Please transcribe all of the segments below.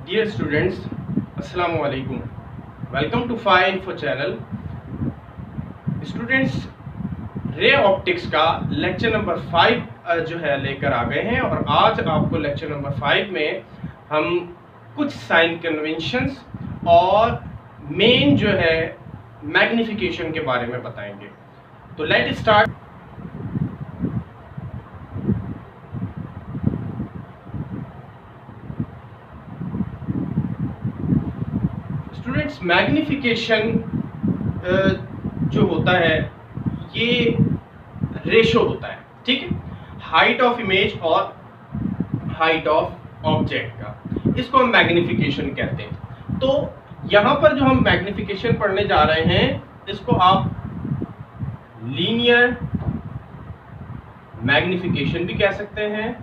Dear students, Assalamu alaikum. Welcome to Phi Info channel. Students, ray optics का lecture number 5 जो है लेकर आ गए हैं और आज आपको लेक्चर नंबर 5 में हम कुछ साइन कन्वेंशंस और मेन जो है मैग्निफिकेशन के बारे में बताएंगे। तो लेट स्टार्ट। स्टूडेंट्स, मैग्निफिकेशन जो होता है ये रेशो होता है, ठीक है, हाइट ऑफ इमेज और हाइट ऑफ ऑब्जेक्ट का, इसको हम मैग्निफिकेशन कहते हैं। तो यहाँ पर जो हम मैग्निफिकेशन पढ़ने जा रहे हैं इसको आप लीनियर मैग्निफिकेशन भी कह सकते हैं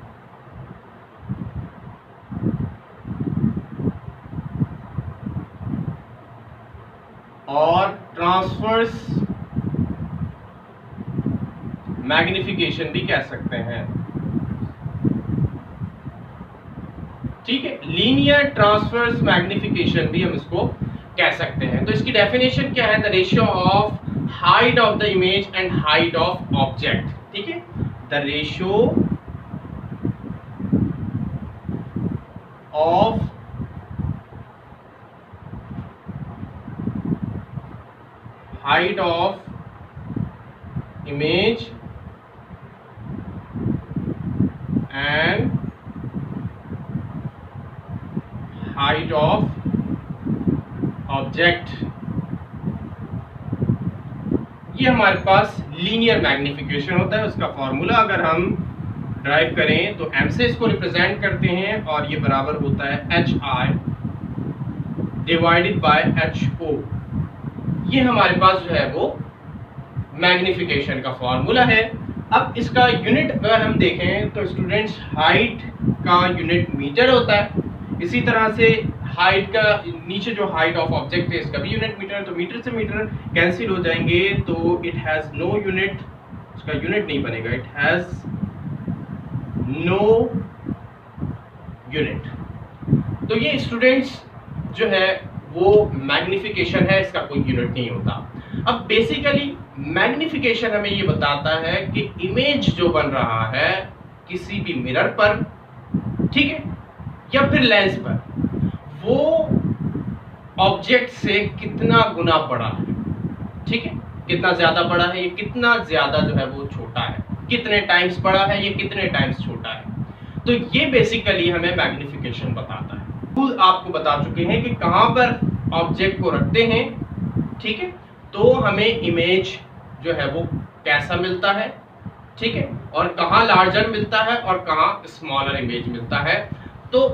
और ट्रांसवर्स मैग्निफिकेशन भी कह सकते हैं, ठीक है। लीनियर ट्रांसवर्स मैग्निफिकेशन भी हम इसको कह सकते हैं। तो इसकी डेफिनेशन क्या है? The ratio of height of the image and height of object, ठीक है। The ratio of height of image and height of object, ये हमारे पास लीनियर मैग्निफिकेशन होता है। उसका फॉर्मूला अगर हम ड्राइव करें तो m से इसको रिप्रेजेंट करते हैं और ये बराबर होता है HI डिवाइडेड बाय HO। ये हमारे पास जो है वो मैग्निफिकेशन का फॉर्मूला है। अब इसका यूनिट अगर हम देखें तो स्टूडेंट्स, हाइट का यूनिट मीटर होता है, इसी तरह से हाइट का नीचे जो हाइट ऑफ ऑब्जेक्ट है इसका भी यूनिट मीटर है। तो मीटर से मीटर कैंसिल हो जाएंगे तो इट हैज नो यूनिट, इसका यूनिट नहीं बनेगा, इट हैज नो यूनिट। तो ये स्टूडेंट्स जो है वो मैग्निफिकेशन है, इसका कोई यूनिट नहीं होता। अब बेसिकली मैग्निफिकेशन हमें ये बताता है कि इमेज जो बन रहा है किसी भी मिरर पर, ठीक है, या फिर लेंस पर, वो ऑब्जेक्ट से कितना गुना बड़ा है, ठीक है, कितना ज्यादा बड़ा है, ये कितना ज्यादा जो है वो छोटा है, कितने टाइम्स बड़ा है, ये कितने टाइम्स छोटा है। तो ये बेसिकली हमें मैग्निफिकेशन बताता है। खुद आपको बता चुके हैं कि कहां पर ऑब्जेक्ट को रखते हैं, ठीक है, तो हमें इमेज जो है वो कैसा मिलता है, ठीक है, और कहां लार्जर मिलता है और कहां स्मॉलर इमेज मिलता है। तो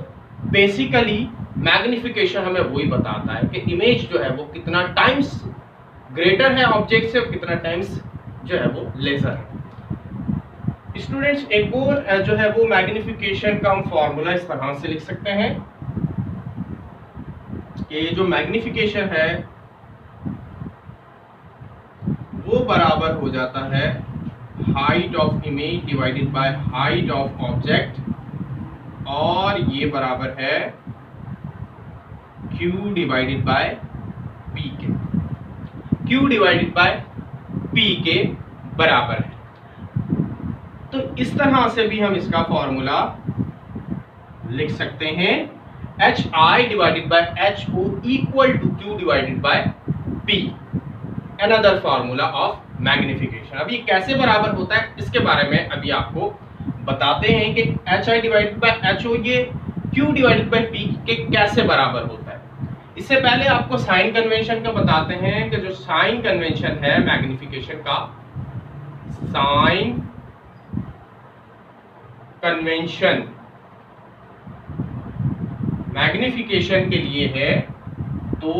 बेसिकली मैग्निफिकेशन हमें वही बताता है कि इमेज जो है वो कितना टाइम्स ग्रेटर है ऑब्जेक्ट से और कितना टाइम्स जो है वो लेसर है। स्टूडेंट्स, एक और जो है वो मैग्निफिकेशन का हम फॉर्मूला इस तरह से लिख सकते हैं कि जो मैग्निफिकेशन है वो बराबर हो जाता है height of image divided by height of object, और ये बराबर है Q डिवाइडेड बाय P के, Q डिवाइडेड बाय P के बराबर है। तो इस तरह से भी हम इसका फॉर्मूला लिख सकते हैं, HI divided by HO equal to Q divided by P, another formula of magnification. अब ये कैसे बराबर होता है इसके बारे में अभी आपको बताते हैं कि HI डिवाइडेड बाय HO ये Q डिवाइडेड बाय P के कैसे बराबर होता है। इससे पहले आपको साइन कन्वेंशन का बताते हैं कि जो साइन कन्वेंशन है मैग्निफिकेशन का, साइन कन्वेंशन मैग्निफिकेशन के लिए है। तो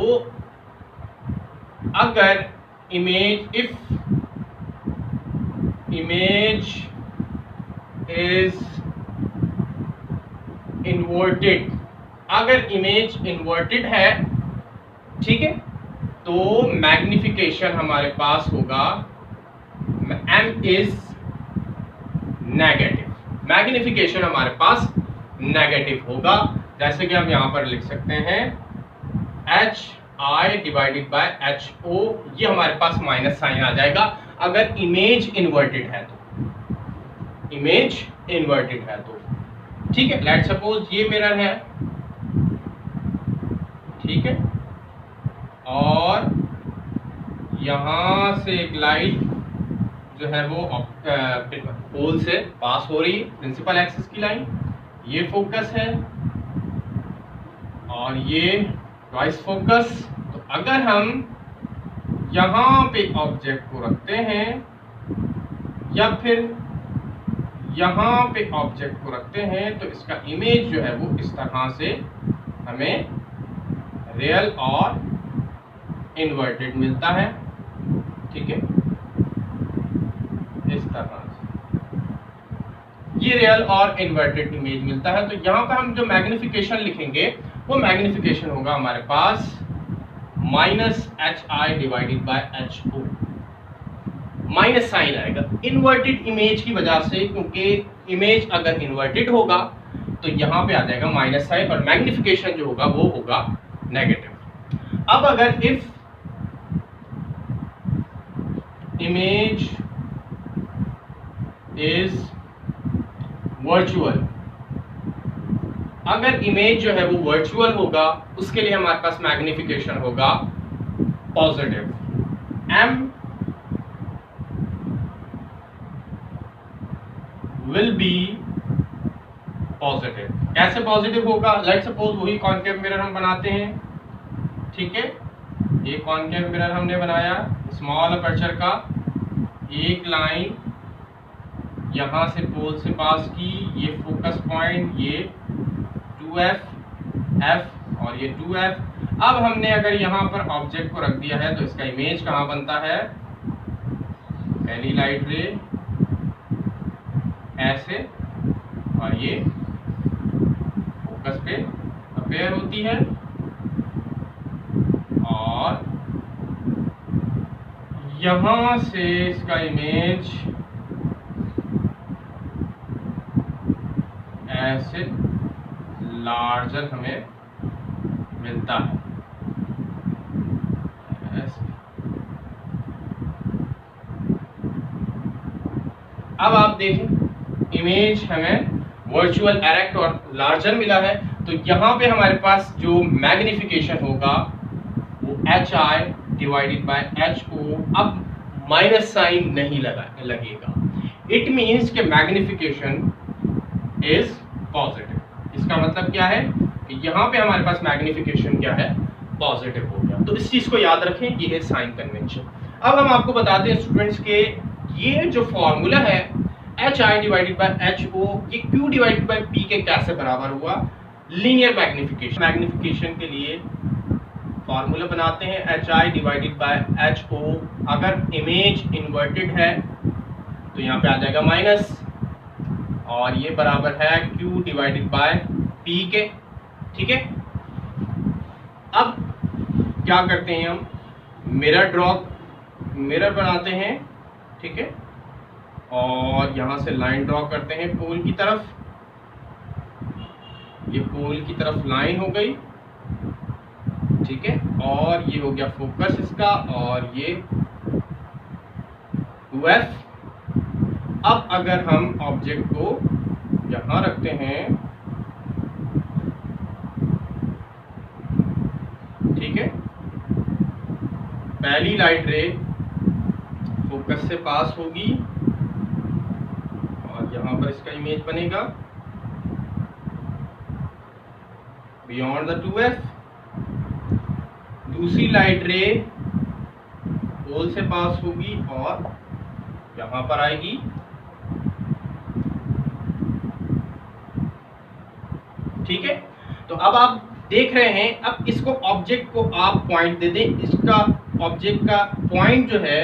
अगर image, if image is inverted, अगर इमेज इन्वर्टेड है, ठीक है, तो मैग्निफिकेशन हमारे पास होगा m इज नेगेटिव, मैग्निफिकेशन हमारे पास नेगेटिव होगा। जैसे कि हम यहाँ पर लिख सकते हैं H I divided by H O, ये हमारे पास माइनस साइन आ जाएगा अगर इमेज इन्वर्टेड है तो, इमेज इन्वर्टेड है तो। ठीक है, लेट्स सपोज ये मिरर है, ठीक है, और यहां से एक लाइट जो है वो पोल से पास हो रही है, प्रिंसिपल एक्सिस की लाइन, ये फोकस है और ये वाइस फोकस। तो अगर हम यहां पे ऑब्जेक्ट को रखते हैं या फिर यहां पे ऑब्जेक्ट को रखते हैं तो इसका इमेज जो है वो इस तरह से हमें रियल और इन्वर्टेड मिलता है। ठीक है, इस तरह से ये रियल और इन्वर्टेड इमेज मिलता है। तो यहाँ पर हम जो मैग्निफिकेशन लिखेंगे वो मैग्निफिकेशन होगा हमारे पास minus H I divided by H O, minus sign आएगा इन्वर्टेड इमेज की वजह से, क्योंकि इमेज अगर इन्वर्टेड होगा तो यहाँ पे आ जाएगा माइनस साइन और मैग्निफिकेशन जो होगा वो होगा नेगेटिव। अब अगर इफ इमेज इज वर्चुअल, अगर इमेज जो है वो वर्चुअल होगा उसके लिए हमारे पास मैग्निफिकेशन होगा positive, m will be positive. कैसे पॉजिटिव होगा? लेट्स सपोज वही कॉनकेव मिरर हम बनाते हैं, ठीक है, ये कॉनकेव मिरर हमने बनाया स्मॉल अपर्चर का, एक लाइन यहां से पोल से पास की, ये फोकस पॉइंट, ये 2f f और ये 2f। अब हमने अगर यहाँ पर ऑब्जेक्ट को रख दिया है तो इसका इमेज कहाँ बनता है? पहली लाइट रे ऐसे और ये फोकस पे अपेयर होती है और यहां से इसका इमेज ऐसे लार्जर हमें मिलता है, ऐसे। अब आप देखें इमेज हमें वर्चुअल एरेक्ट और लार्जर मिला है, तो यहाँ पे हमारे पास जो मैग्निफिकेशन होगा वो H I divided by H O, अब माइनस साइन नहीं लगेगा। इट मीन्स के मैग्निफिकेशन इज पॉजिटिव। इसका मतलब क्या है कि यहाँ पे हमारे पास मैग्निफिकेशन क्या है? पॉजिटिव हो गया। तो इस चीज को याद रखें, ये है साइन कन्वेंशन। अब हम आपको बताते हैं स्टूडेंट्स के ये जो फॉर्मूला है H I divided by H O, ये क्यू डिवाइडेड बाय पी के कैसे बराबर हुआ? Linear magnification. मैग्निफिकेशन के लिए फॉर्मूला बनाते हैं H I divided by H O. अगर इमेज इन्वर्टेड है तो यहाँ पे आ जाएगा माइनस और ये बराबर है क्यू डिवाइडेड बाय पी के। ठीक है, अब क्या करते हैं हम? मिरर बनाते हैं, ठीक है, और यहां से लाइन ड्रॉ करते हैं पोल की तरफ। ये पोल की तरफ लाइन हो गई, ठीक है, और ये हो गया फोकस इसका और ये 2f। अब अगर हम ऑब्जेक्ट को यहां रखते हैं, ठीक है, पहली लाइट रे फोकस से पास होगी और यहाँ पर इसका इमेज बनेगा बियॉन्ड द 2f। दूसरी लाइट रे पोल से पास होगी और यहाँ पर आएगी, ठीक है। तो अब आप देख रहे हैं, अब इसको ऑब्जेक्ट को आप पॉइंट दे दें। इसका ऑब्जेक्ट का पॉइंट जो है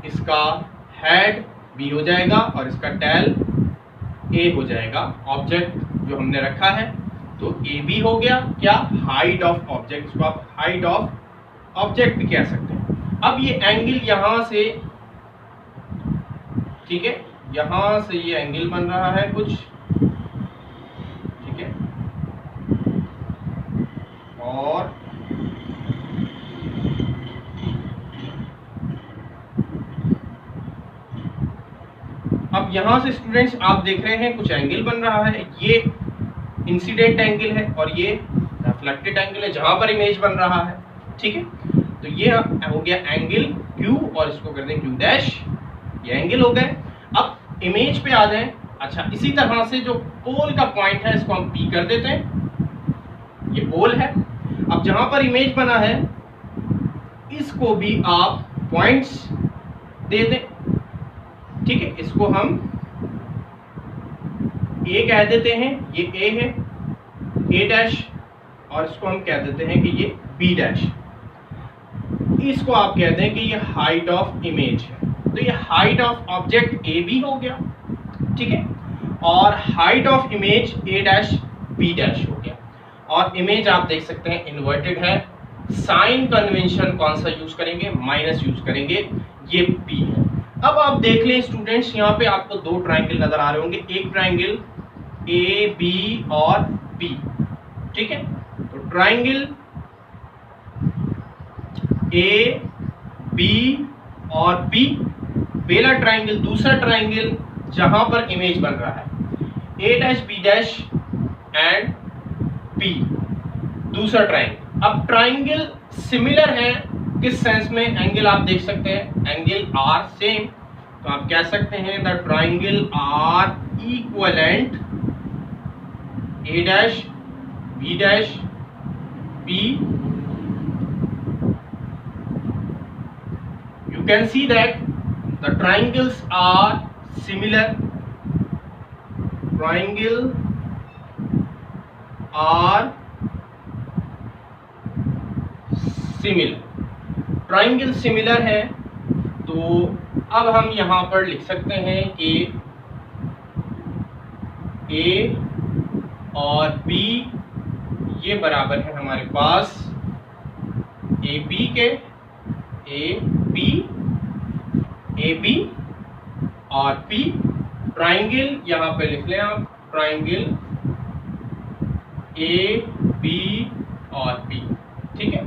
इसका हेड बी हो जाएगा और इसका टेल ए हो जाएगा। ऑब्जेक्ट जो हमने रखा है तो ए बी हो गया। क्या? हाइट ऑफ ऑब्जेक्ट, इसको आप हाइट ऑफ ऑब्जेक्ट भी कह सकते हैं। अब ये एंगल यहां से, ठीक है, यहां से ये एंगल बन रहा है कुछ, ठीक है, अब यहाँ से स्टूडेंट्स आप देख रहे हैं कुछ एंगल बन रहा है, ये इंसिडेंट एंगल है और ये रिफ्लेक्टेड एंगल है जहां पर इमेज बन रहा है, ठीक है। तो ये हो गया एंगल Q और इसको कर दें Q डैश, ये एंगल हो गए। अब इमेज पे आ जाएं। अच्छा, इसी तरह से जो पोल का पॉइंट है इसको हम P कर देते हैं, ये पोल है। अब जहां पर इमेज बना है इसको भी आप पॉइंट्स दे दें, ठीक है। इसको हम A कह देते हैं, ये A है, A डैश, और इसको हम कह देते हैं कि ये B डैश। इसको आप कहते हैं कि ये हाइट ऑफ इमेज है। तो ये height of object A B हो गया, ठीक है, और height of image A dash B dash हो गया। और इमेज आप देख सकते हैं इन्वर्टेड है। साइन कन्वेंशन कौन सा यूज करेंगे? माइनस यूज करेंगे, ये पी है। अब आप देख लें स्टूडेंट्स, यहाँ पे आपको दो ट्राइंगल नजर आ रहे होंगे, एक ट्राइंगल ए बी और बी, ठीक है। तो ट्राइंगल ए बी और बी, पहला ट्राइंगल, दूसरा ट्राइंगल जहां पर इमेज बन रहा है A dash B dash and P, दूसरा ट्राइंगल। अब ट्राइंगल सिमिलर है किस सेंस में? एंगल आप देख सकते हैं, एंगल आर सेम, तो आप कह सकते हैं the triangle are equivalent A dash B dash B. You can see that the triangles are similar. Triangle are similar. Triangle similar है, तो अब हम यहाँ पर लिख सकते हैं कि A और B ये बराबर है हमारे पास ए बी के, ए बी और P। ट्राइंगल यहाँ पे लिख लें आप, ट्राइंगल ए बी और P, ठीक है।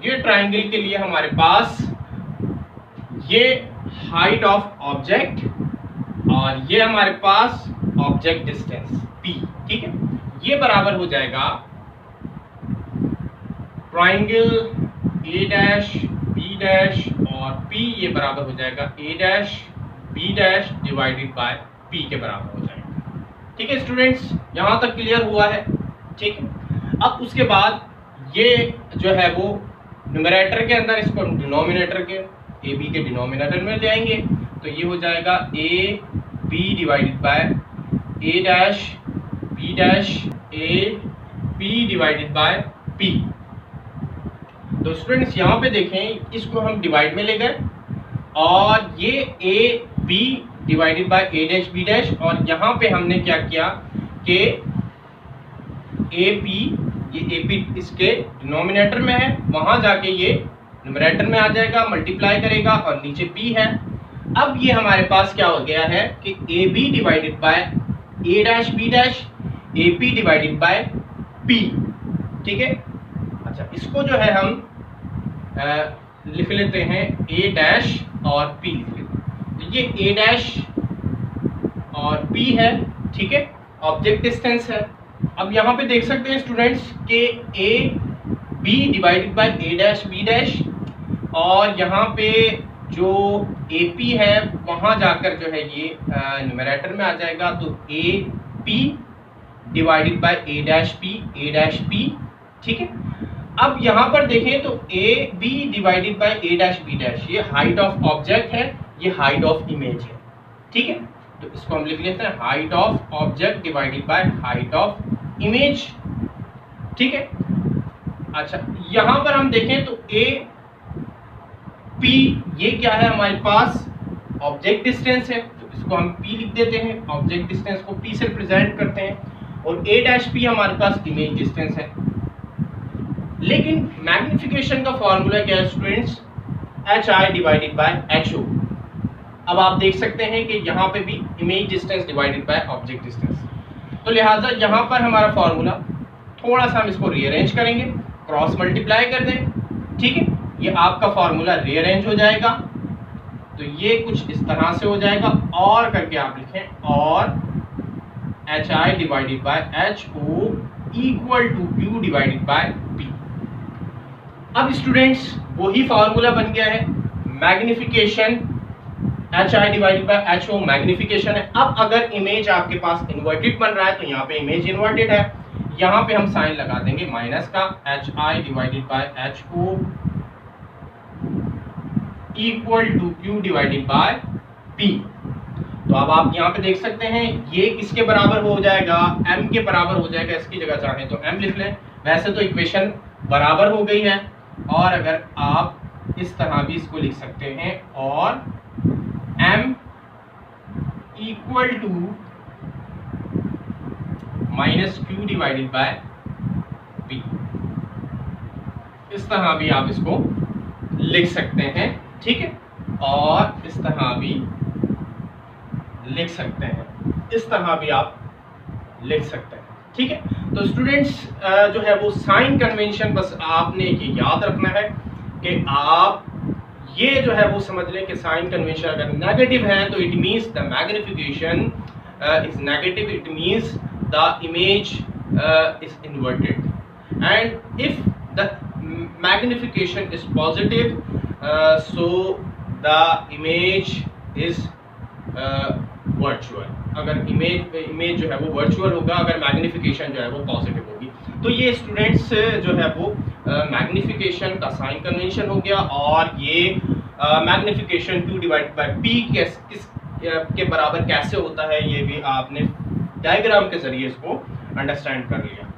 ये ट्राइंगल के लिए हमारे पास ये हाइट ऑफ ऑब्जेक्ट और ये हमारे पास ऑब्जेक्ट डिस्टेंस P, ठीक है। ये बराबर हो जाएगा triangle A dash B dash और P, ये बराबर हो जाएगा A dash B dash divided by P के बराबर हो जाएगा, ठीक है स्टूडेंट्स। यहाँ तक क्लियर हुआ है, ठीक है। अब उसके बाद ये जो है वो न्यूमरेटर के अंदर, इसको डिनोमिनेटर के ए बी के डिनोमिनेटर में ले आएंगे, तो ये हो जाएगा A B divided by A dash B dash A B divided by P। तो स्टूडेंट्स यहाँ पे देखें, इसको हम डिवाइड में ले गए और ये A B divided by A dash B dash, और यहाँ पे हमने क्या किया कि ए पी, ये ए पी इसके डिनोमिनेटर में है, वहां जाके ये न्यूमरेटर में आ जाएगा, मल्टीप्लाई करेगा और नीचे P है। अब ये हमारे पास क्या हो गया है कि A B divided by A dash B dash, A P divided by P, ठीक है। अच्छा, इसको जो है हम लिख लेते हैं ए डैश और P लिख लेते हैं। तो ये ए डैश और P है, ठीक है, ऑब्जेक्ट डिस्टेंस है। अब यहाँ पे देख सकते हैं स्टूडेंट्स कि A B divided by A dash B dash, और यहाँ पे जो ए पी है वहाँ जाकर जो है ये न्यूमरेटर में आ जाएगा, तो A P divided by A dash P, ठीक है। अब यहाँ पर देखें तो A B divided by A dash B dash, ये हाइट ऑफ ऑब्जेक्ट है, ये हाइट ऑफ इमेज है, ठीक है। तो इसको हम लिख लेते हैं height of object divided by height of image, ठीक है। अच्छा, यहाँ पर हम देखें तो ए पी ये क्या है हमारे पास? ऑब्जेक्ट डिस्टेंस है, तो इसको हम P लिख देते हैं, ऑब्जेक्ट डिस्टेंस को P से रिप्रेजेंट करते हैं, और ए डैश पी हमारे पास इमेज डिस्टेंस है। लेकिन मैग्निफिकेशन का फॉर्मूला क्या है students? HI divided by HO। अब आप देख सकते हैं कि यहाँ पे भी image distance divided by object distance, तो लिहाजा यहाँ पर हमारा फॉर्मूला थोड़ा सा हम इसको रीअरेंज करेंगे, क्रॉस मल्टीप्लाई कर दें, ठीक है। ये आपका फॉर्मूला रीअरेंज हो जाएगा, तो तो ये कुछ इस तरह से हो जाएगा, और करके आप लिखें और HI divided by HO equal to Q divided by P। अब स्टूडेंट्स वही फॉर्मूला बन गया है, magnification HI divided by HO magnification है। अब अगर इमेज आपके पास इन्वर्टेड बन रहा है तो यहाँ पे इमेज इन्वर्टेड है, यहाँ पे हम साइन लगा देंगे माइनस का, HI divided by HO equal to Q divided by P। तो अब आप यहाँ पे देख सकते हैं ये किसके बराबर हो जाएगा, m के बराबर हो जाएगा, इसकी जगह चाहें तो m लिख लें। वैसे तो इक्वेशन बराबर हो गई है, और अगर आप इस तरह भी इसको लिख सकते हैं, और m equal to minus Q divided by P। इस तरह भी आप इसको लिख सकते हैं, ठीक है, और इस तरह भी लिख सकते हैं, इस तरह भी आप लिख सकते हैं, ठीक है। तो स्टूडेंट्स जो है वो साइन कन्वेंशन बस आपने ये याद रखना है कि आप ये जो है वो समझ लें कि साइन कन्वेंशन अगर नेगेटिव है तो it means the magnification is negative, it means the image is inverted, and if the magnification is positive, so the image is virtual। अगर इमेज जो है वो वर्चुअल होगा अगर मैग्निफिकेशन जो है वो पॉजिटिव होगी। तो ये स्टूडेंट्स जो है वो मैग्निफिकेशन का साइन कन्वेंशन हो गया, और ये मैग्निफिकेशन 2 डिवाइड बाय p किस के बराबर कैसे होता है ये भी आपने डायग्राम के जरिए इसको अंडरस्टैंड कर लिया।